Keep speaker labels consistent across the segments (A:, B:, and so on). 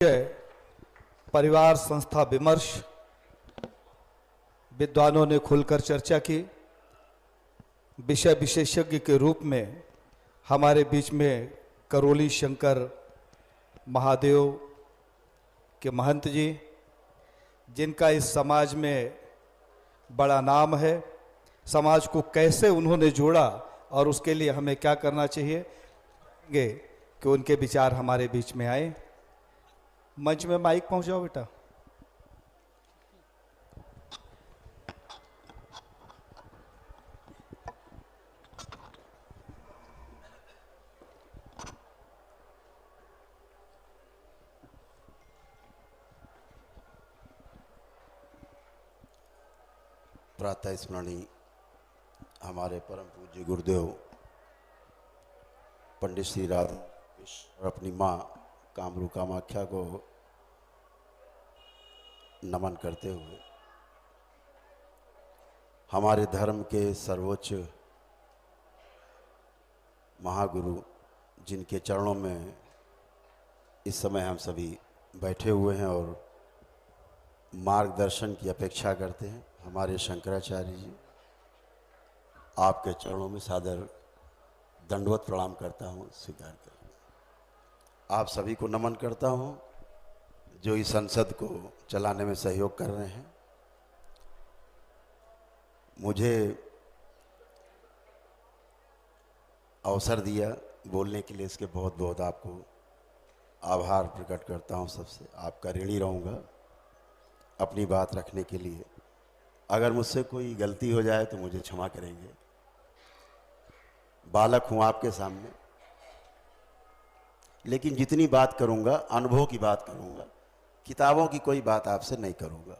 A: विषय परिवार संस्था विमर्श विद्वानों ने खुलकर चर्चा की। विषय विशेषज्ञ के रूप में हमारे बीच में करौली शंकर महादेव के महंत जी, जिनका इस समाज में बड़ा नाम है, समाज को कैसे उन्होंने जोड़ा और उसके लिए हमें क्या करना चाहिए कि उनके विचार हमारे बीच में आए। मंच में माइक पहुंचाओ बेटा।
B: प्रातः स्मरणी हमारे परम पूज्य गुरुदेव पंडित श्री राधा और अपनी माँ कामरू कामाख्या को नमन करते हुए हमारे धर्म के सर्वोच्च महागुरु जिनके चरणों में इस समय हम सभी बैठे हुए हैं और मार्गदर्शन की अपेक्षा करते हैं, हमारे शंकराचार्य जी, आपके चरणों में सादर दंडवत प्रणाम करता हूँ, स्वीकार करें। आप सभी को नमन करता हूँ जो इस संसद को चलाने में सहयोग कर रहे हैं। मुझे अवसर दिया बोलने के लिए, इसके बहुत बहुत आपको आभार प्रकट करता हूँ। सबसे आपका ऋणी रहूँगा अपनी बात रखने के लिए। अगर मुझसे कोई गलती हो जाए तो मुझे क्षमा करेंगे। बालक हूँ आपके सामने, लेकिन जितनी बात करूँगा अनुभव की बात करूँगा, किताबों की कोई बात आपसे नहीं करूँगा।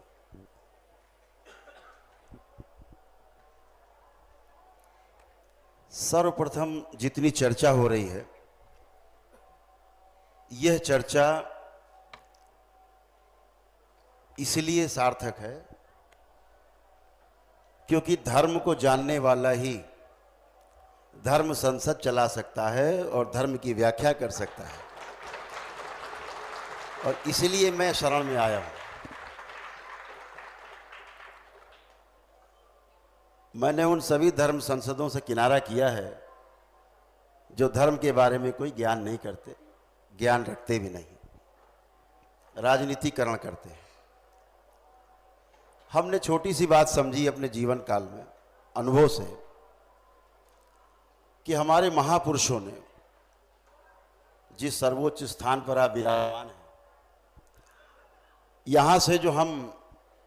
B: सर्वप्रथम जितनी चर्चा हो रही है, यह चर्चा इसलिए सार्थक है क्योंकि धर्म को जानने वाला ही धर्म संसद चला सकता है और धर्म की व्याख्या कर सकता है, और इसलिए मैं शरण में आया हूं। मैंने उन सभी धर्म संसदों से किनारा किया है जो धर्म के बारे में कोई ज्ञान नहीं करते, ज्ञान रखते भी नहीं, राजनीतिकरण करते हैं। हमने छोटी सी बात समझी अपने जीवन काल में अनुभव से कि हमारे महापुरुषों ने जिस सर्वोच्च स्थान पर आप विराजमान हैं, यहाँ से जो हम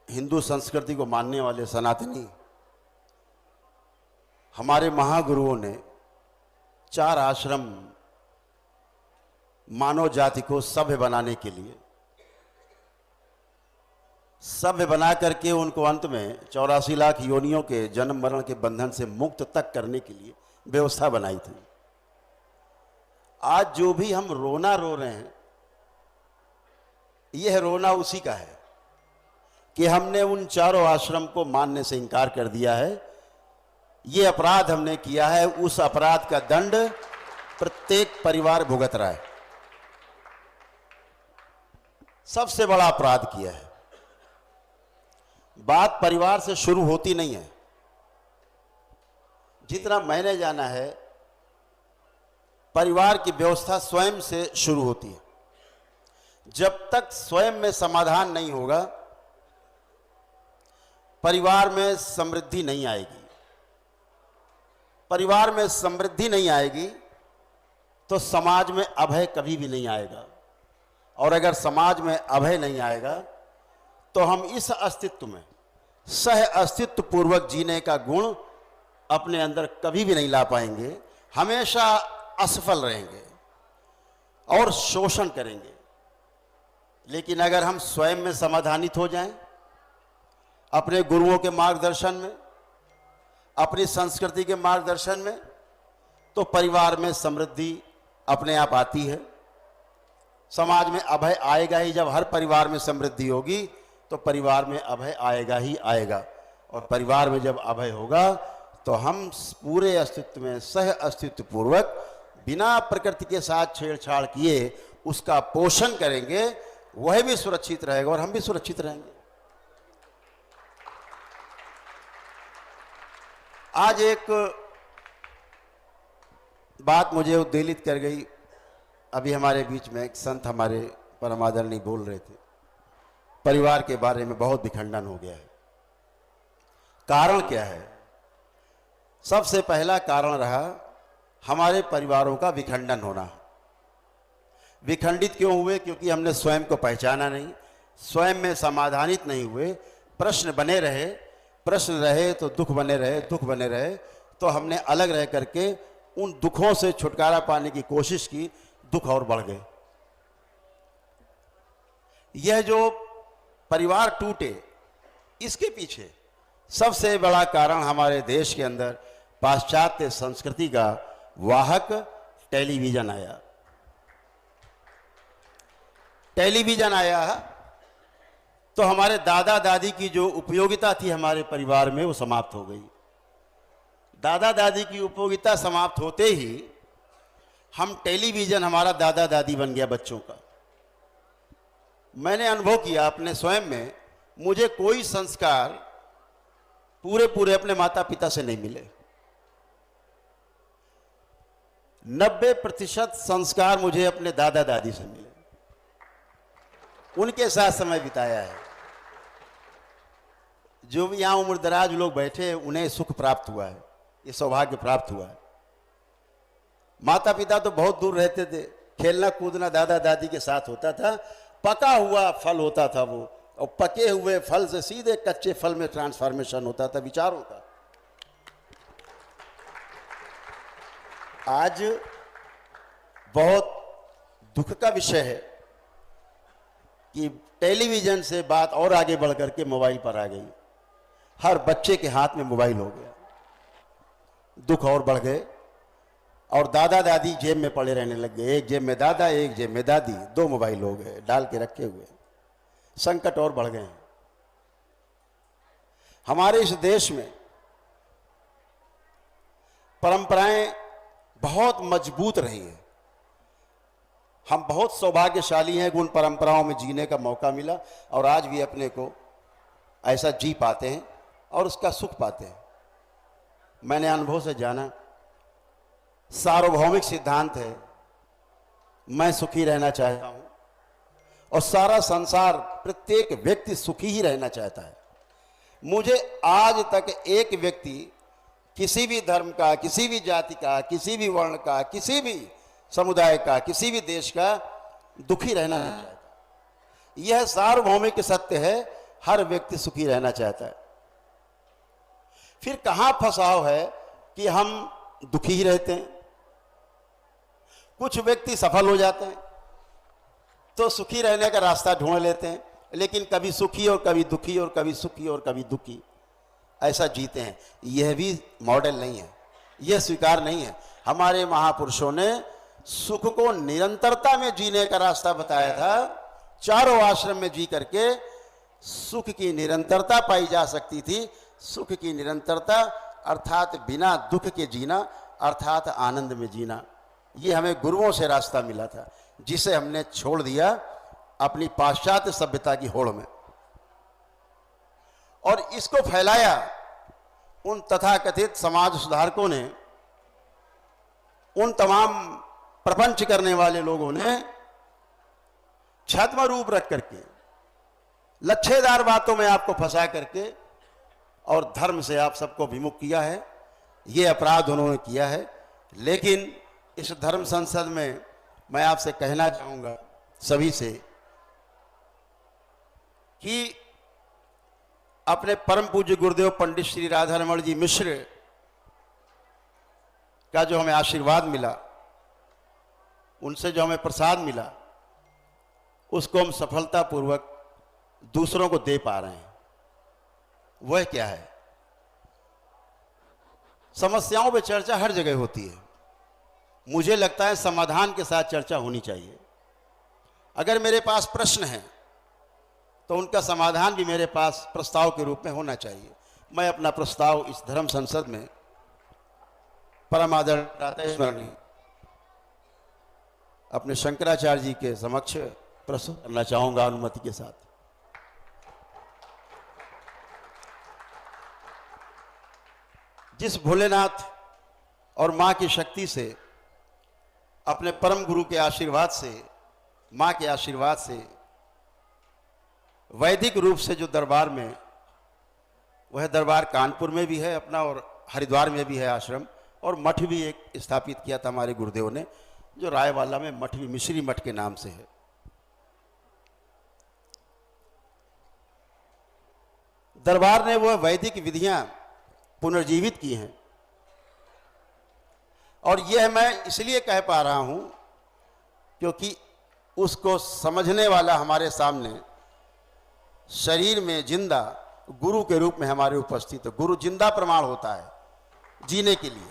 B: हिंदू संस्कृति को मानने वाले सनातनी, हमारे महागुरुओं ने 4 आश्रम मानव जाति को सभ्य बनाने के लिए, सभ्य बना करके उनको अंत में 84 लाख योनियों के जन्म मरण के बंधन से मुक्त तक करने के लिए व्यवस्था बनाई थी। आज जो भी हम रोना रो रहे हैं, यह रोना उसी का है कि हमने उन 4 आश्रम को मानने से इनकार कर दिया है। यह अपराध हमने किया है, उस अपराध का दंड प्रत्येक परिवार भुगत रहा है। सबसे बड़ा अपराध किया है। बात परिवार से शुरू होती नहीं है। जितना मैंने जाना है, परिवार की व्यवस्था स्वयं से शुरू होती है। जब तक स्वयं में समाधान नहीं होगा, परिवार में समृद्धि नहीं आएगी। परिवार में समृद्धि नहीं आएगी तो समाज में अभय कभी भी नहीं आएगा, और अगर समाज में अभय नहीं आएगा तो हम इस अस्तित्व में सह अस्तित्व पूर्वक जीने का गुण अपने अंदर कभी भी नहीं ला पाएंगे। हमेशा असफल रहेंगे और शोषण करेंगे। लेकिन अगर हम स्वयं में समाधानित हो जाएं, अपने गुरुओं के मार्गदर्शन में, अपनी संस्कृति के मार्गदर्शन में, तो परिवार में समृद्धि अपने आप आती है। समाज में अभय आएगा ही। जब हर परिवार में समृद्धि होगी तो परिवार में अभय आएगा ही आएगा, और परिवार में जब अभय होगा तो हम पूरे अस्तित्व में सह अस्तित्व पूर्वक बिना प्रकृति के साथ छेड़छाड़ किए उसका पोषण करेंगे वह भी सुरक्षित रहेगा और हम भी सुरक्षित रहेंगे। आज एक बात मुझे उद्वेलित कर गई। अभी हमारे बीच में एक संत हमारे परम आदरणीय बोल रहे थे, परिवार के बारे में बहुत विखंडन हो गया है। कारण क्या है? सबसे पहला कारण रहा हमारे परिवारों का विखंडन होना। विखंडित क्यों हुए? क्योंकि हमने स्वयं को पहचाना नहीं, स्वयं में समाधानित नहीं हुए, प्रश्न बने रहे, प्रश्न रहे तो दुख बने रहे, दुख बने रहे तो हमने अलग रह करके उन दुखों से छुटकारा पाने की कोशिश की, दुख और बढ़ गए। यह जो परिवार टूटे, इसके पीछे सबसे बड़ा कारण हमारे देश के अंदर पाश्चात्य संस्कृति का वाहक टेलीविजन आया। टेलीविजन आया तो हमारे दादा दादी की जो उपयोगिता थी हमारे परिवार में, वो समाप्त हो गई। दादा दादी की उपयोगिता समाप्त होते ही हम टेलीविजन हमारा दादा दादी बन गया बच्चों का। मैंने अनुभव किया अपने स्वयं में, मुझे कोई संस्कार पूरे पूरे अपने माता पिता से नहीं मिले। 90% संस्कार मुझे अपने दादा दादी से मिले, उनके साथ समय बिताया है। जो भी यहां उम्र दराज लोग बैठे हैं, उन्हें सुख प्राप्त हुआ है, ये सौभाग्य प्राप्त हुआ है। माता पिता तो बहुत दूर रहते थे, खेलना कूदना दादा दादी के साथ होता था, पका हुआ फल होता था वो, और पके हुए फल से सीधे कच्चे फल में ट्रांसफॉर्मेशन होता था विचारों का। आज बहुत दुख का विषय है कि टेलीविजन से बात और आगे बढ़कर के मोबाइल पर आ गई। हर बच्चे के हाथ में मोबाइल हो गया, दुख और बढ़ गए। और दादा दादी जेब में पड़े रहने लग गए, एक जेब में दादा, एक जेब में दादी, 2 मोबाइल हो गए डाल के रखे हुए। संकट और बढ़ गए हैं। हमारे इस देश में परंपराएं बहुत मजबूत रही हैं। हम बहुत सौभाग्यशाली हैं कि उन परंपराओं में जीने का मौका मिला और आज भी अपने को ऐसा जी पाते हैं और उसका सुख पाते हैं। मैंने अनुभव से जाना, सार्वभौमिक सिद्धांत है, मैं सुखी रहना चाहता हूं और सारा संसार, प्रत्येक व्यक्ति सुखी ही रहना चाहता है। मुझे आज तक एक व्यक्ति किसी भी धर्म का, किसी भी जाति का, किसी भी वर्ण का, किसी भी समुदाय का, किसी भी देश का दुखी रहना नहीं चाहता। यह सार्वभौमिक सत्य है, हर व्यक्ति सुखी रहना चाहता है। फिर कहां फंसाव है कि हम दुखी ही रहते हैं। कुछ व्यक्ति सफल हो जाते हैं तो सुखी रहने का रास्ता ढूंढ लेते हैं, लेकिन कभी सुखी और कभी दुखी और कभी सुखी और कभी दुखी ऐसा जीते हैं। यह भी मॉडल नहीं है, यह स्वीकार नहीं है। हमारे महापुरुषों ने सुख को निरंतरता में जीने का रास्ता बताया था। चारों आश्रम में जी करके सुख की निरंतरता पाई जा सकती थी। सुख की निरंतरता अर्थात बिना दुख के जीना, अर्थात आनंद में जीना। ये हमें गुरुओं से रास्ता मिला था, जिसे हमने छोड़ दिया अपनी पाश्चात्य सभ्यता की होड़ में, और इसको फैलाया उन तथाकथित समाज सुधारकों ने, उन तमाम प्रपंच करने वाले लोगों ने छद्म रूप रख करके, लच्छेदार बातों में आपको फंसा करके और धर्म से आप सबको विमुख किया है। ये अपराध उन्होंने किया है। लेकिन इस धर्म संसद में मैं आपसे कहना चाहूंगा सभी से कि अपने परम पूज्य गुरुदेव पंडित श्री राधारमण जी मिश्र का जो हमें आशीर्वाद मिला, उनसे जो हमें प्रसाद मिला, उसको हम सफलतापूर्वक दूसरों को दे पा रहे हैं। वह क्या है? समस्याओं पे चर्चा हर जगह होती है। मुझे लगता है समाधान के साथ चर्चा होनी चाहिए। अगर मेरे पास प्रश्न है तो उनका समाधान भी मेरे पास प्रस्ताव के रूप में होना चाहिए। मैं अपना प्रस्ताव इस धर्म संसद में परम आदरणीय स्मरणीय अपने शंकराचार्य जी के समक्ष प्रस्तुत करना चाहूंगा अनुमति के साथ। जिस भोलेनाथ और मां की शक्ति से, अपने परम गुरु के आशीर्वाद से, मां के आशीर्वाद से वैदिक रूप से जो दरबार में, वह दरबार कानपुर में भी है अपना और हरिद्वार में भी है आश्रम, और मठ भी एक स्थापित किया था हमारे गुरुदेव ने, जो रायवाला में मठ भी मिश्री मठ के नाम से है। दरबार ने वह वैदिक विधियां पुनर्जीवित की हैं, और यह मैं इसलिए कह पा रहा हूं क्योंकि उसको समझने वाला हमारे सामने शरीर में जिंदा गुरु के रूप में हमारे उपस्थित है। गुरु जिंदा प्रमाण होता है जीने के लिए।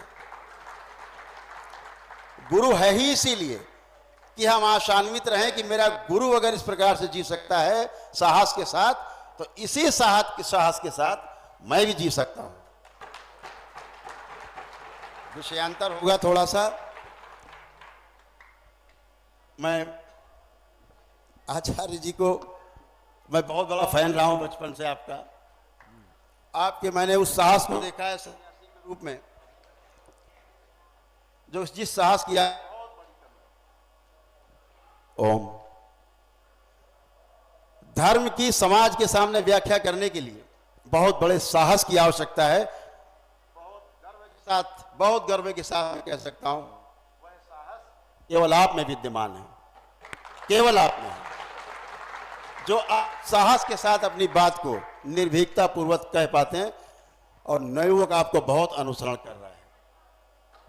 B: गुरु है ही इसीलिए कि हम आशान्वित रहें कि मेरा गुरु अगर इस प्रकार से जी सकता है साहस के साथ, तो इसी साहस के साथ मैं भी जी सकता हूं। विषयांतर होगा थोड़ा सा। मैं आचार्य जी को मैं बहुत बड़ा फैन रहा हूं बचपन से आपका। आपके मैंने उस साहस को देखा है सन्यासी के रूप में, जो जिस साहस किया। ओम। धर्म की समाज के सामने व्याख्या करने के लिए बहुत बड़े साहस की आवश्यकता है। बहुत गर्व के साथ मैं कह सकता हूं, वह साहस केवल आप में विद्यमान है, केवल आप में है, जो आप साहस के साथ अपनी बात को निर्भीकता पूर्वक कह पाते हैं, और नवयुवक आपको बहुत अनुसरण कर रहा है।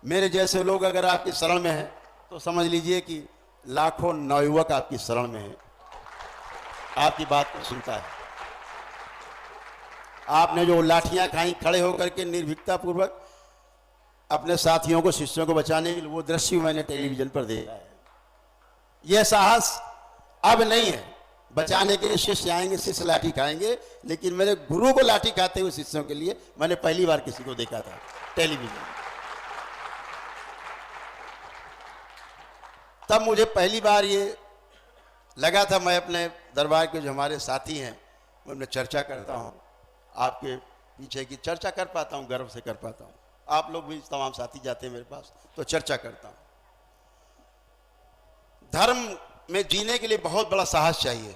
B: मेरे जैसे लोग अगर आपकी शरण में हैं तो समझ लीजिए कि लाखों नवयुवक आपकी शरण में हैं, आपकी बात को सुनता है। आपने जो लाठियां खाई खड़े होकर के निर्भीकता पूर्वक अपने साथियों को, शिष्यों को बचाने के लिए, वो दृश्य मैंने टेलीविजन पर देखा है। यह साहस अब नहीं है। बचाने के लिए शिष्य आएंगे, शिष्य लाठी खाएंगे, लेकिन मेरे गुरु को लाठी खाते हुए शिष्यों के लिए मैंने पहली बार किसी को देखा था टेलीविजन। तब मुझे पहली बार ये लगा था, मैं अपने दरबार के जो हमारे साथी हैं उनमें चर्चा करता हूँ, आपके पीछे की चर्चा कर पाता हूँ, गर्व से कर पाता हूँ। आप लोग भी तमाम साथी जाते हैं मेरे पास तो चर्चा करता हूँ। धर्म में जीने के लिए बहुत बड़ा साहस चाहिए,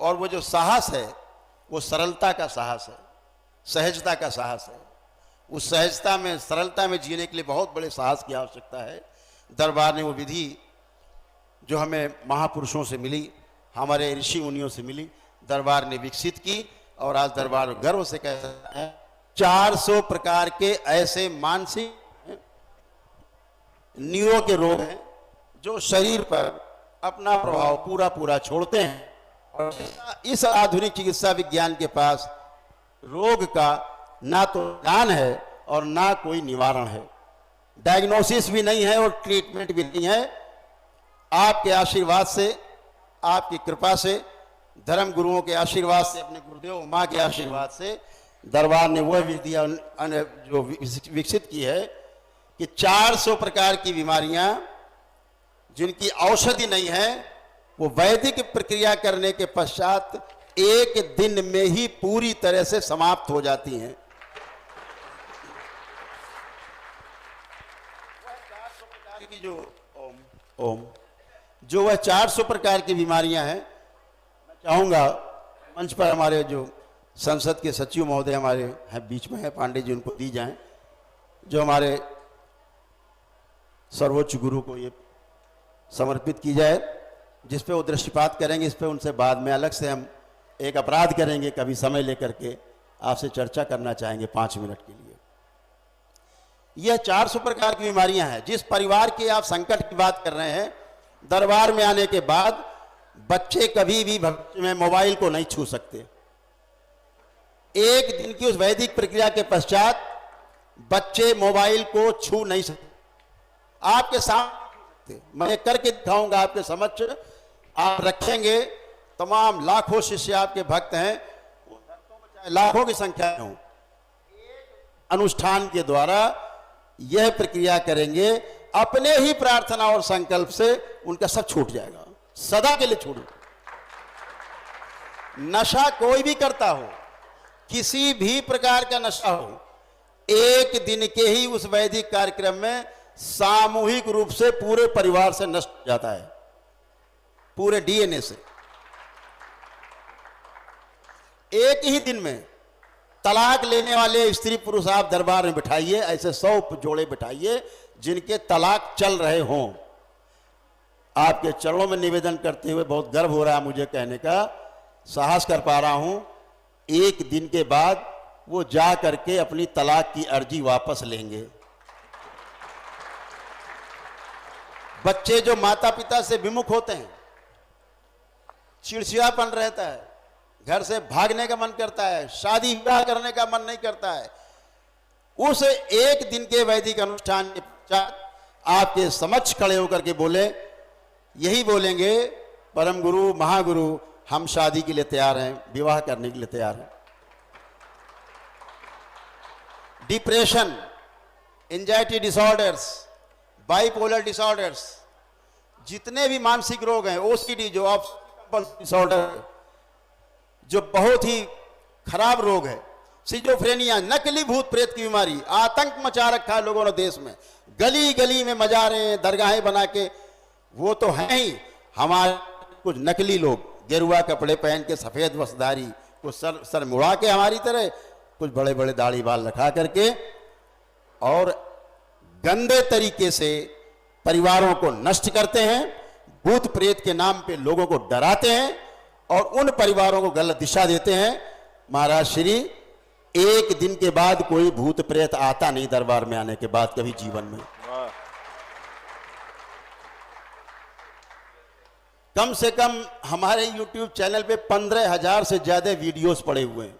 B: और वो जो साहस है वो सरलता का साहस है, सहजता का साहस है। उस सहजता में, सरलता में जीने के लिए बहुत बड़े साहस की आवश्यकता है। दरबार ने वो विधि जो हमें महापुरुषों से मिली, हमारे ऋषि मुनियों से मिली, दरबार ने विकसित की, और आज दरबार गर्व से कह सकते हैं 400 प्रकार के ऐसे मानसिक न्यूरो के रोग हैं जो शरीर पर अपना प्रभाव पूरा छोड़ते हैं, और इस आधुनिक चिकित्सा विज्ञान के पास रोग का ना तो निदान है और ना कोई निवारण है। डायग्नोसिस भी नहीं है और ट्रीटमेंट भी नहीं है। आपके आशीर्वाद से, आपकी कृपा से, धर्म गुरुओं के आशीर्वाद से, अपने गुरुदेव माँ के आशीर्वाद से दरबार ने वह विधियां जो विकसित की है कि 400 प्रकार की बीमारियां जिनकी औषधि नहीं है, वो वैदिक प्रक्रिया करने के पश्चात एक दिन में ही पूरी तरह से समाप्त हो जाती हैं। की जो वह 400 प्रकार की बीमारियां हैं, मैं चाहूंगा मंच पर हमारे जो संसद के सचिव महोदय हमारे हैं, बीच में है पांडे जी, उनको दी जाएं, जो हमारे सर्वोच्च गुरु को ये समर्पित की जाए, जिस पे वो दृष्टिपात करेंगे। इस पे उनसे बाद में अलग से हम एक अपराध करेंगे, कभी समय लेकर के आपसे चर्चा करना चाहेंगे 5 मिनट के लिए। यह 400 प्रकार की बीमारियां हैं। जिस परिवार के आप संकट की बात कर रहे हैं, दरबार में आने के बाद बच्चे कभी भी भविष्य में मोबाइल को नहीं छू सकते। एक दिन की उस वैदिक प्रक्रिया के पश्चात बच्चे मोबाइल को छू नहीं सकते। आपके सामने मैं करके दिखाऊंगा, आपके समक्ष आप रखेंगे। तमाम लाखों शिष्य आपके भक्त हैं, लाखों की संख्या में हो, अनुष्ठान के द्वारा यह प्रक्रिया करेंगे, अपने ही प्रार्थना और संकल्प से उनका सब छूट जाएगा। सदा के लिए छोड़ू। नशा कोई भी करता हो, किसी भी प्रकार का नशा हो, एक दिन के ही उस वैदिक कार्यक्रम में सामूहिक रूप से पूरे परिवार से नष्ट हो जाता है, पूरे डीएनए से। एक ही दिन में तलाक लेने वाले स्त्री पुरुष आप दरबार में बिठाइए, ऐसे 100 जोड़े बिठाइए जिनके तलाक चल रहे हों। आपके चरणों में निवेदन करते हुए बहुत गर्व हो रहा है मुझे कहने का, साहस कर पा रहा हूं, एक दिन के बाद वो जा करके अपनी तलाक की अर्जी वापस लेंगे। बच्चे जो माता पिता से विमुख होते हैं, चिड़चिड़ापन रहता है, घर से भागने का मन करता है, शादी विवाह करने का मन नहीं करता है, उस एक दिन के वैदिक अनुष्ठान के पश्चात आपके समक्ष खड़े होकर के बोले, यही बोलेंगे, परम गुरु महागुरु हम शादी के लिए तैयार हैं, विवाह करने के लिए तैयार हैं। Depression, anxiety disorders, bipolar disorders, जितने भी मानसिक रोग हैं, ओसीडी जो ऑब्सेसिव डिसऑर्डर जो बहुत ही खराब रोग है, सिजोफ्रेनिया, नकली भूत प्रेत की बीमारी, आतंक मचा रखा है लोगों ने देश में, गली गली में मजारें हैं, दरगाहें बना के, वो तो हैं ही। हमारे कुछ नकली लोग गेरुआ कपड़े पहन के, सफेद वस्त्रधारी, कुछ सर मुड़ा के हमारी तरह, कुछ बड़े बड़े दाढ़ी बाल रखा करके, और गंदे तरीके से परिवारों को नष्ट करते हैं, भूत प्रेत के नाम पे लोगों को डराते हैं और उन परिवारों को गलत दिशा देते हैं। महाराज श्री, एक दिन के बाद कोई भूत प्रेत आता नहीं दरबार में आने के बाद कभी जीवन में। कम से कम हमारे YouTube चैनल पे 15,000 से ज्यादा वीडियोस पड़े हुए हैं।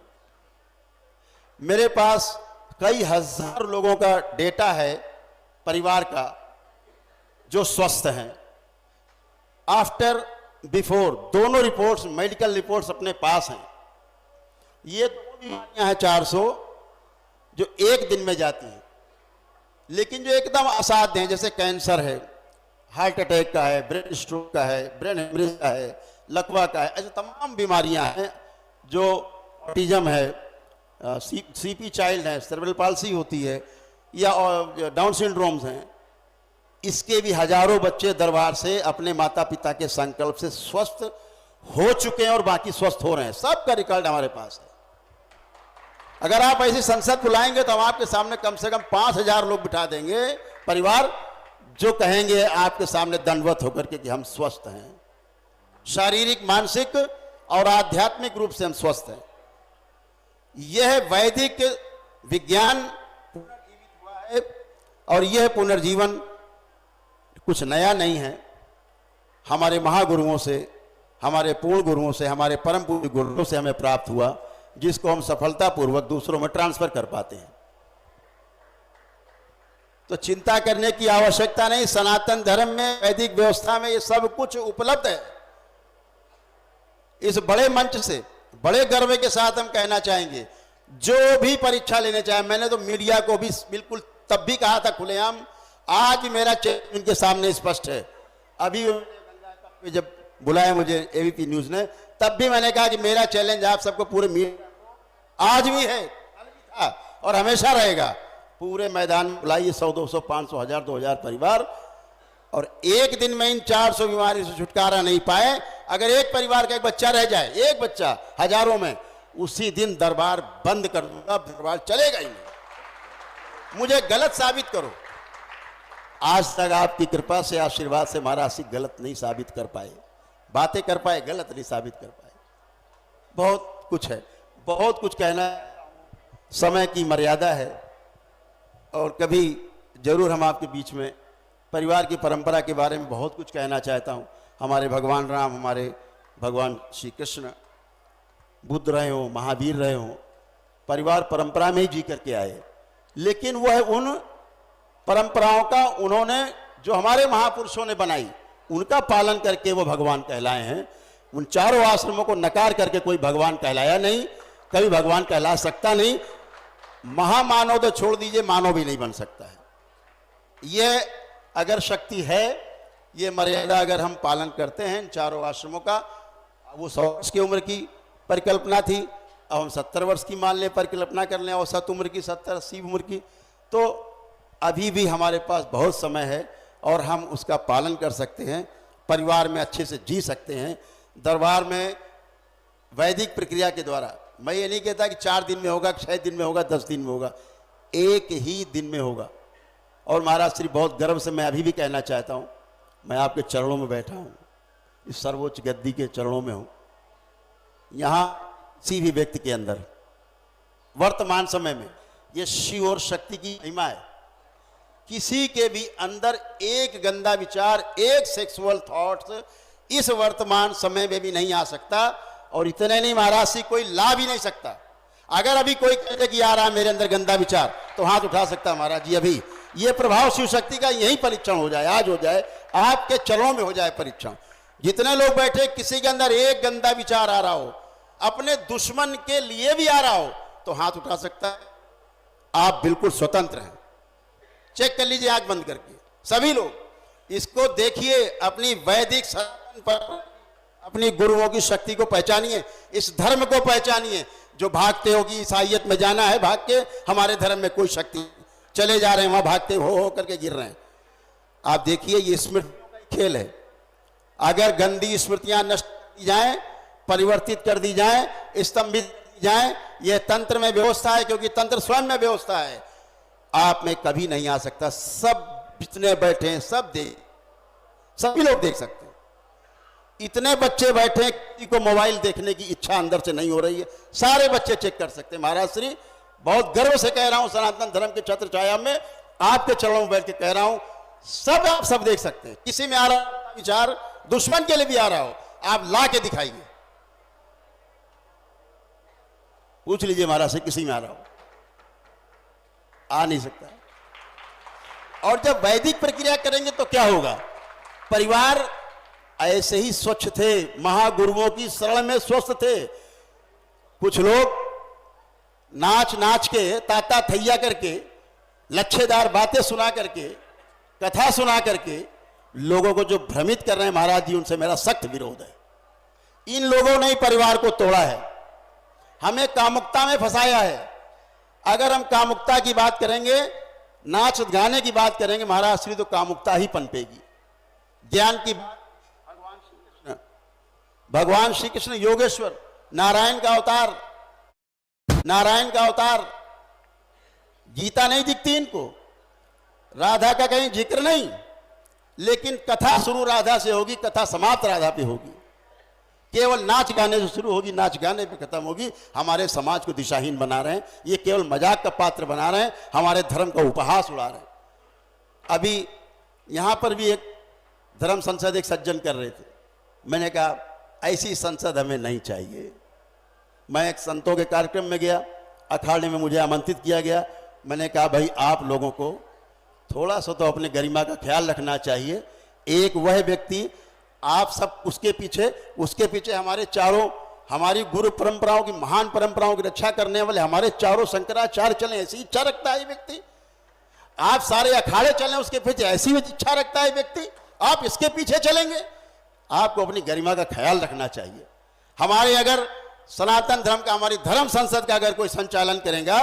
B: मेरे पास कई हजार लोगों का डेटा है परिवार का जो स्वस्थ हैं, आफ्टर बिफोर, दोनों रिपोर्ट्स, मेडिकल रिपोर्ट्स अपने पास हैं। ये दो बीमारियां हैं 400 जो एक दिन में जाती हैं, लेकिन जो एकदम असाध्य हैं, जैसे कैंसर है, हार्ट अटैक का है, ब्रेन स्ट्रोक का है, ब्रेन हेमरेज का है, लकवा का है, ऐसे तमाम बीमारियां हैं। जो ऑटिज्म है, सीपी चाइल्ड है, सेरेब्रल पाल्सी होती है, या डाउन सिंड्रोम्स हैं, इसके भी हजारों बच्चे दरबार से अपने माता पिता के संकल्प से स्वस्थ हो चुके हैं और बाकी स्वस्थ हो रहे हैं। सबका रिकॉर्ड हमारे पास है। अगर आप ऐसी संसद बुलाएंगे तो हम आपके सामने कम से कम 5,000 लोग बिठा देंगे परिवार, जो कहेंगे आपके सामने दंडवत होकर के कि हम स्वस्थ हैं, शारीरिक, मानसिक और आध्यात्मिक रूप से हम स्वस्थ हैं। यह वैदिक विज्ञान पुनर्जीवित हुआ है और यह पुनर्जीवन कुछ नया नहीं है। हमारे महागुरुओं से, हमारे पूर्ण गुरुओं से, हमारे परम पूज्य गुरुओं से हमें प्राप्त हुआ, जिसको हम सफलतापूर्वक दूसरों में ट्रांसफर कर पाते हैं। तो चिंता करने की आवश्यकता नहीं। सनातन धर्म में, वैदिक व्यवस्था में ये सब कुछ उपलब्ध है। इस बड़े मंच से बड़े गर्व के साथ हम कहना चाहेंगे, जो भी परीक्षा लेने चाहे, मैंने तो मीडिया को भी बिल्कुल तब भी कहा था खुलेआम, आज मेरा चैलेंज उनके सामने स्पष्ट है। अभी जब बुलाया मुझे एबीपी न्यूज ने, तब भी मैंने कहा कि मेरा चैलेंज आप सबको पूरे मीडिया, आज भी है, कल भी था और हमेशा रहेगा, पूरे मैदान में बुलाइए 100, 200, 500, 1000, 2000 परिवार, और एक दिन में इन 400 बीमारी से छुटकारा नहीं पाए, अगर एक परिवार का एक बच्चा रह जाए, एक बच्चा हजारों में, उसी दिन दरबार बंद कर दूंगा, दरबार चलेगा ही नहीं। मुझे गलत साबित करो। आज तक आपकी कृपा से, आशीर्वाद से महाराज सिंह गलत नहीं साबित कर पाए, बातें कर पाए, गलत नहीं साबित कर पाए। बहुत कुछ है, बहुत कुछ कहना, समय की मर्यादा है, और कभी जरूर हम आपके बीच में परिवार की परंपरा के बारे में बहुत कुछ कहना चाहता हूँ। हमारे भगवान राम, हमारे भगवान श्री कृष्ण, बुद्ध रहे हो, महावीर रहे हो, परिवार परंपरा में ही जी करके आए, लेकिन वह उन परंपराओं का उन्होंने, जो हमारे महापुरुषों ने बनाई, उनका पालन करके वो भगवान कहलाए हैं। उन चारों आश्रमों को नकार करके कोई भगवान कहलाया नहीं, कभी भगवान कहला सकता नहीं। महामानव तो छोड़ दीजिए, मानव भी नहीं बन सकता है। यह अगर शक्ति है ये मर्यादा अगर हम पालन करते हैं इन चारों आश्रमों का, वो 100 वर्ष की उम्र की परिकल्पना थी, अब हम 70 वर्ष की मान लें, परिकल्पना कर लें, औसत उम्र की 70-80 उम्र की, तो अभी भी हमारे पास बहुत समय है और हम उसका पालन कर सकते हैं, परिवार में अच्छे से जी सकते हैं। दरबार में वैदिक प्रक्रिया के द्वारा, मैं ये नहीं कहता कि 4 दिन में होगा, 6 दिन में होगा, 10 दिन में होगा, एक ही दिन में होगा। और महाराज श्री बहुत गर्व से मैं अभी भी कहना चाहता हूँ, मैं आपके चरणों में बैठा हूँ, इस सर्वोच्च गद्दी के चरणों में हूँ। यहाँ किसी भी व्यक्ति के अंदर वर्तमान समय में ये शिव और शक्ति की महिमा है, किसी के भी अंदर एक गंदा विचार, एक सेक्सुअल थॉट्स इस वर्तमान समय में भी नहीं आ सकता। और इतने नहीं महाराज जी, कोई ला भी नहीं सकता। अगर अभी कोई कहते कि आ रहा है मेरे अंदर गंदा विचार, तो हाथ उठा सकता महाराज जी। अभी ये प्रभाव शिव शक्ति का यही परीक्षण हो जाए, आज हो जाए, आपके चरणों में हो जाए परीक्षण। जितने लोग बैठे, किसी के अंदर एक गंदा विचार आ रहा हो, अपने दुश्मन के लिए भी आ रहा हो, तो हाथ उठा सकता है। आप बिल्कुल स्वतंत्र हैं। चेक कर लीजिए आंख बंद करके, सभी लोग इसको देखिए, अपनी वैदिक साधन पर अपनी गुरुओं की शक्ति को पहचानिए, इस धर्म को पहचानिए। जो भागते हो कि ईसाइयत में जाना है, भाग के हमारे धर्म में कोई शक्ति, चले जा रहे हैं वहां, भागते हो करके गिर रहे हैं। आप देखिए, ये स्मृतियों का खेल है। अगर गंदी स्मृतियां नष्ट की जाएं, परिवर्तित कर दी जाएं, स्तंभित की जाएं, यह तंत्र में व्यवस्था है, क्योंकि तंत्र स्वयं में व्यवस्था है, आप में कभी नहीं आ सकता। सब जितने बैठे हैं सब सभी लोग देख सकते हैं। इतने बच्चे बैठे हैं, किसी को मोबाइल देखने की इच्छा अंदर से नहीं हो रही है, सारे बच्चे चेक कर सकते हैं। महाराज श्री बहुत गर्व से कह रहा हूं, सनातन धर्म के छत्र छाया में आपके चरणों में बैठ के कह रहा हूं, सब आप सब देख सकते हैं। किसी में आ रहा विचार दुश्मन के लिए भी आ रहा हो, आप ला के दिखाइए, पूछ लीजिए महाराज से, किसी में आ रहा हो, आ नहीं सकता। और जब वैदिक प्रक्रिया करेंगे तो क्या होगा? परिवार ऐसे ही स्वच्छ थे, महागुरुओं की शरण में स्वस्थ थे। कुछ लोग नाच नाच के, ताता थैया करके, लच्छेदार बातें सुना करके, कथा सुना करके लोगों को जो भ्रमित कर रहे हैं महाराज जी, उनसे मेरा सख्त विरोध है। इन लोगों ने ही परिवार को तोड़ा है, हमें कामुकता में फंसाया है। अगर हम कामुकता की बात करेंगे, नाच गाने की बात करेंगे महाराज श्री, तो कामुकता ही पनपेगी। ज्ञान की बात, भगवान श्री कृष्ण योगेश्वर, नारायण का अवतार, नारायण का अवतार, गीता नहीं दिखती इनको, राधा का कहीं जिक्र नहीं, लेकिन कथा शुरू राधा से होगी, कथा समाप्त राधा पे होगी। केवल नाच गाने से शुरू होगी, नाच गाने पे खत्म होगी। हमारे समाज को दिशाहीन बना रहे हैं, ये केवल मजाक का पात्र बना रहे हैं, हमारे धर्म का उपहास उड़ा रहे हैं। अभी यहां पर भी एक धर्म संसद एक सज्जन कर रहे थे, मैंने कहा ऐसी संसद हमें नहीं चाहिए। मैं एक संतों के कार्यक्रम में गया, अखाड़े में मुझे आमंत्रित किया गया। मैंने कहा भाई, आप लोगों को थोड़ा सा तो अपने गरिमा का ख्याल रखना चाहिए। एक वह व्यक्ति, आप सब उसके पीछे हमारे चारों, हमारी गुरु परंपराओं की, महान परंपराओं की रक्षा करने वाले हमारे चारों शंकराचार्य चले, ऐसी इच्छा रखता है व्यक्ति। आप सारे अखाड़े चलें उसके पीछे, ऐसी इच्छा रखता है व्यक्ति, आप इसके पीछे चलेंगे। आपको अपनी गरिमा का ख्याल रखना चाहिए। हमारे अगर सनातन धर्म का, हमारी धर्म संसद का अगर कोई संचालन करेगा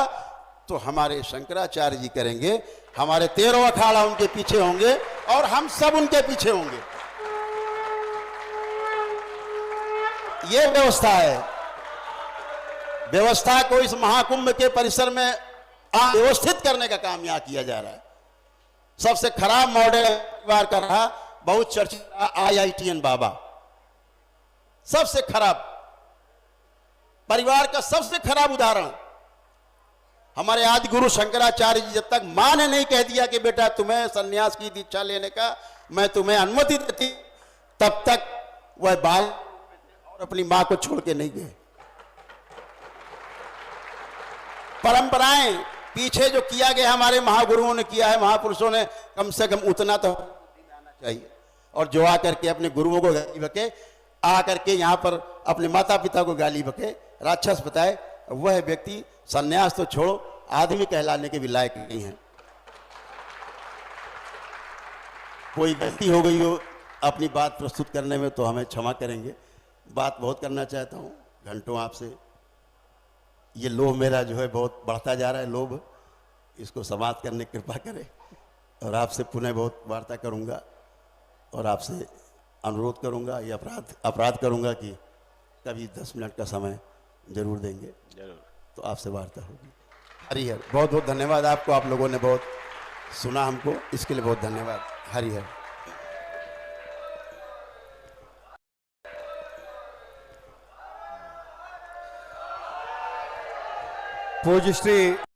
B: तो हमारे शंकराचार्य जी करेंगे, हमारे 13 अखाड़ा उनके पीछे होंगे और हम सब उनके पीछे होंगे। ये व्यवस्था है। व्यवस्था को इस महाकुंभ के परिसर में व्यवस्थित करने का काम यहां किया जा रहा है। सबसे खराब मॉडल परिवार का रहा, बहुत चर्चित IITN बाबा, सबसे खराब परिवार का सबसे खराब उदाहरण। हमारे आदि गुरु शंकराचार्य जी जब तक मां ने नहीं कह दिया कि बेटा तुम्हें सन्यास की दीक्षा लेने का मैं तुम्हें अनुमति देती, तब तक वह बाल और अपनी मां को छोड़ के नहीं गए। परंपराएं पीछे जो किया गया हमारे महागुरुओं ने किया है, महापुरुषों ने, कम से कम उतना तो आना चाहिए। और जो आकर के अपने गुरुओं को गाली बके, आकर के यहाँ पर अपने माता पिता को गाली बके, राक्षस बताए, वह व्यक्ति सन्यास तो छोड़ो, आदमी कहलाने के भी लायक नहीं है। कोई गलती हो गई हो अपनी बात प्रस्तुत करने में तो हमें क्षमा करेंगे। बात बहुत करना चाहता हूँ घंटों आपसे। ये लोभ मेरा जो है बहुत बढ़ता जा रहा है, लोभ, इसको समाप्त करने की कृपा करें। और आपसे पुनः बहुत वार्ता करूँगा और आपसे अनुरोध करूँगा, ये अपराध करूँगा कि कभी 10 मिनट का समय जरूर देंगे, जरूर, तो आपसे वार्ता होगी। हरिहर, बहुत बहुत धन्यवाद आपको, आप लोगों ने बहुत सुना हमको, इसके लिए बहुत धन्यवाद। हरिहर।
A: पूज्य श्री